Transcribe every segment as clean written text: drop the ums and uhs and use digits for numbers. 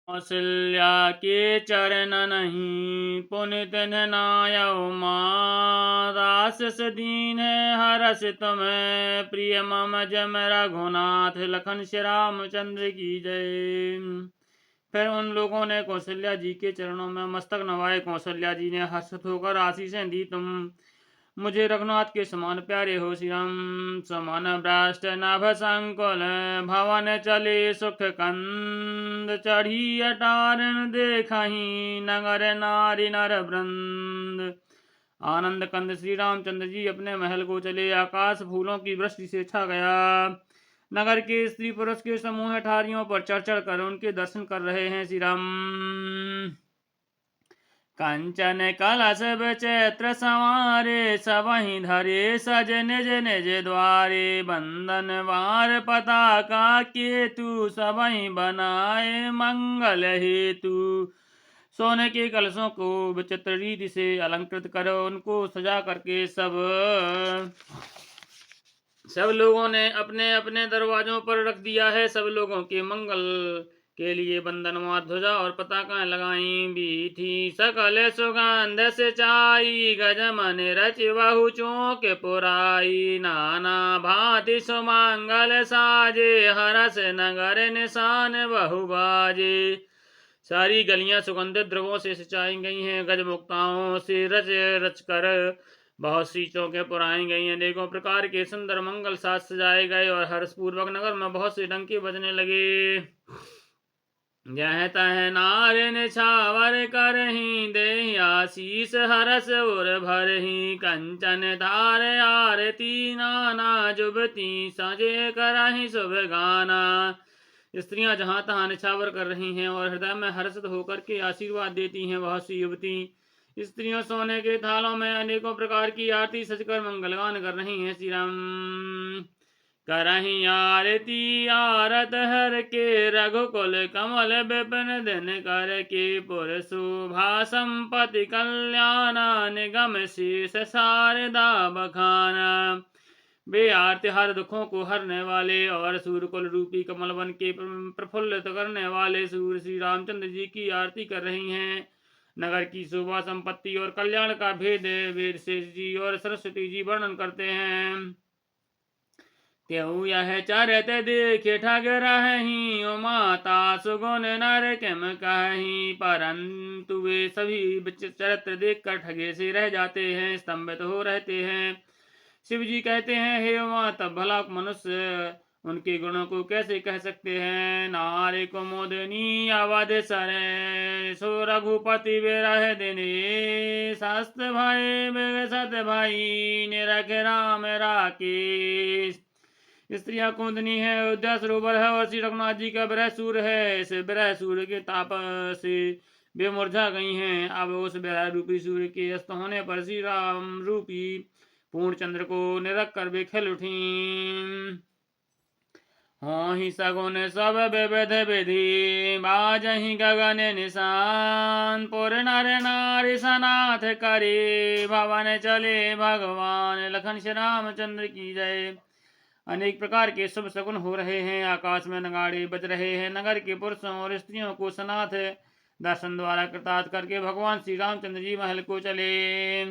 कौसल्या के चरण नहीं पुनित नायौ माँ दास दीन हरस तुम प्रिय मम जम रघुनाथ लखन श्री रामचंद्र की जय। फिर उन लोगों ने कौशल्या जी के चरणों में मस्तक नवाए। कौशल्या जी ने हर्षित होकर आशीषें दी, तुम मुझे रघुनाथ के समान प्यारे हो श्री राम। समान भ्रष्ट नभ संकुल भवन चले सुख कंद चढ़ी अटारण देखही नगर नारी नर वृंद। आनंद कंद श्री रामचंद्र जी अपने महल को चले। आकाश फूलों की वृष्टि से छा गया। नगर के स्त्री पुरुष के समूह ठारियों पर चढ़ चढ़ कर उनके दर्शन कर रहे हैं श्री राम। कंचन कलश चैत्र संवारे सबहि धरे सज निज निज द्वारे। बंदन वार पताका केतु सबहि बनाए मंगल हेतु। सोने के कलशों को विचित्र रीति से अलंकृत कर उनको सजा करके सब लोगों ने अपने अपने दरवाजों पर रख दिया है। सब लोगों के मंगल के लिए बंधनवार ध्वजा और पताकाएं लगाई भी थी। सकल सुगंध से चाई गजमन रच बहु चौक पुराई। नाना भांति सुमंगल साजे हरस नगर निशान बहु बाजे। सारी गलियां सुगंधित द्रव्यों से सिंचाई गई हैं। गजमुक्ताओं से रच रच कर बहुत सी चौकें पुराई गई। अनेकों प्रकार के सुंदर मंगल साज सजाए गए और हर्षपूर्वक नगर में बहुत से डंके बजने लगे। जह तह नार निछावर करही देहि आशीष हरस उर भरही। कंचन धार आरती नाना जुबती सजे करही शुभ गाना। स्त्रियां जहां तहां निछावर कर रही हैं और हृदय में हर्षित होकर के आशीर्वाद देती हैं। बहुत सी युवती स्त्रियों सोने के थालों में अनेकों प्रकार की आरती सजकर मंगलगान कर रही हैं श्री राम। करही आरती आरत हर के रघुकुल कमल विपिन दिन कर के। पुर शोभा संपत्ति कल्याणा निगम शेष शारदा बखाना। वे आरती हर दुखों को हरने वाले और सूर्यकुल रूपी कमल बन के प्रफुल्लित करने वाले सूर्य श्री रामचंद्र जी की आरती कर रही हैं। नगर की शोभा संपत्ति और कल्याण का भेद वेद शेष जी और सरस्वती जी वर्णन करते हैं। त्यऊ यह चरित देखे ठग रही माता सुगुन नर किम कही। परंतु वे सभी चरित्र देखकर ठगे से रह जाते हैं, स्तंभित हो रहते हैं। शिव जी कहते हैं, हे उमा तब भला मनुष्य उनके गुणों को कैसे कह सकते हैं। नारी कुमुदनी अवध सरे सो रघुपति विरह दिने। शास्त्र भाई सत भाई निरख राम राकेश। स्त्रियां कुमुदनी है, अयोध्या सरोवर है और श्री रघुनाथ जी का विरह सूर्य है। इस विरह सूर्य के ताप से वे मुरझा गई हैं। अब उस विरह रूपी सूर्य के अस्त होने पर श्री राम रूपी पूर्ण चंद्र को निरख कर वे खिल उठी। हाँ ही सगुन सब विविध विधि बाजही गगन निशान। पुर नर नारी सनाथ करे भवन चले भगवान लखन श्री रामचंद्र की जय। अनेक प्रकार के शुभ शगुन हो रहे हैं। आकाश में नगाड़े बज रहे हैं। नगर के पुरुषों और स्त्रियों को सनाथ दर्शन द्वारा कृतार्थ करके भगवान श्री रामचंद्र जी महल को चले।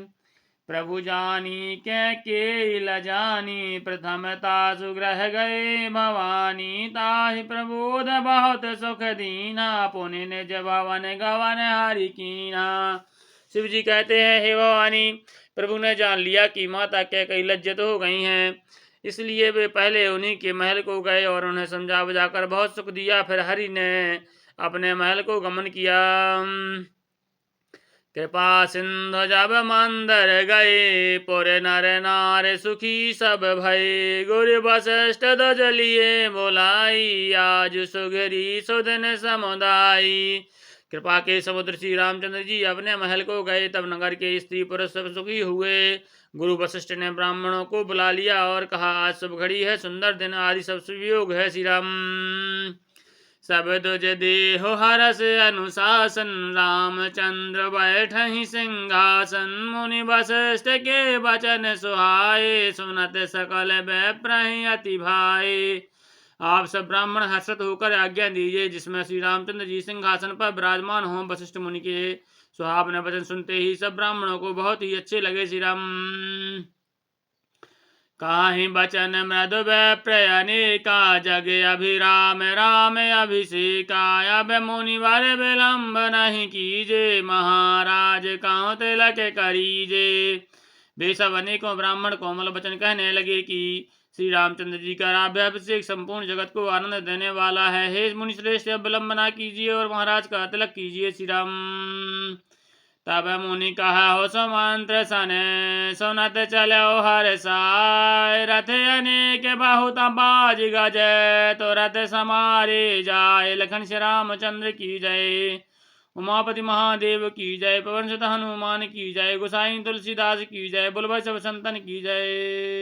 प्रभु जानी के लजानी प्रथमता सुग्रह गए भवानी। ताहि प्रबोध बहुत सुख दीना पुनि निज भवन गवन हरि कीना। शिव जी कहते हैं, हे भवानी, प्रभु ने जान लिया कि माता कैकेयी लज्जित हो गई हैं, इसलिए वे पहले उन्हीं के महल को गए और उन्हें समझा बुझाकर बहुत सुख दिया। फिर हरि ने अपने महल को गमन किया। कृपा सिंधु जब मंदर गए पुर नर नार सुखी सब भय। गुर वशिष्ठ ध्वज लिए बोलाई आज सुघरी सुदिन समुदायी। कृपा के समुद्र श्री रामचंद्र जी अपने महल को गए। तब नगर के स्त्री पुरुष सब सुखी हुए। गुरु वशिष्ठ ने ब्राह्मणों को बुला लिया और कहा, आज शुभ घड़ी है, सुंदर दिन आदि सब शुभ योग है श्री राम। सब दुज देहो हरस अनुशासन रामचंद्र बैठहि सिंहासन। मुनि वशिष्ठ के वचन सुहाए सुनत सकल विप्रहि अति भाए। आप सब ब्राह्मण हर्षित होकर आज्ञा दीजिए जिसमें श्री रामचंद्र जी सिंहासन पर विराजमान हों। वशिष्ठ मुनि के सुहावने वचन सुनते ही सब ब्राह्मणों को बहुत ही अच्छे लगे। श्री राम काहि बचन मृदु प्रयानिका जग अभिराम राम अभिषेका। अब मुनिवर विलंब नहीं कीजे महाराज काहु तिलक करीजे। वे सब अनेकों ब्राह्मण कोमल वचन कहने लगे कि श्री रामचंद्र जी का राज्याभिषेक संपूर्ण जगत को आनंद देने वाला है। हे मुनि श्रेष्ठ, अब विलंब ना कीजिए और महाराज का तिलक कीजिए। श्री राम तब मुनि कहा हो सुमंत्र सने सुनत चलो हर साय। रथ अनेक बहुत बाज गजय तो रथ समारे जाय। लखन श्री रामचंद्र की जय। उमापति महादेव की जय। पवन सुत हनुमान की जय। गोसाई तुलसीदास की जय। बोल भाई सब संतन की जय।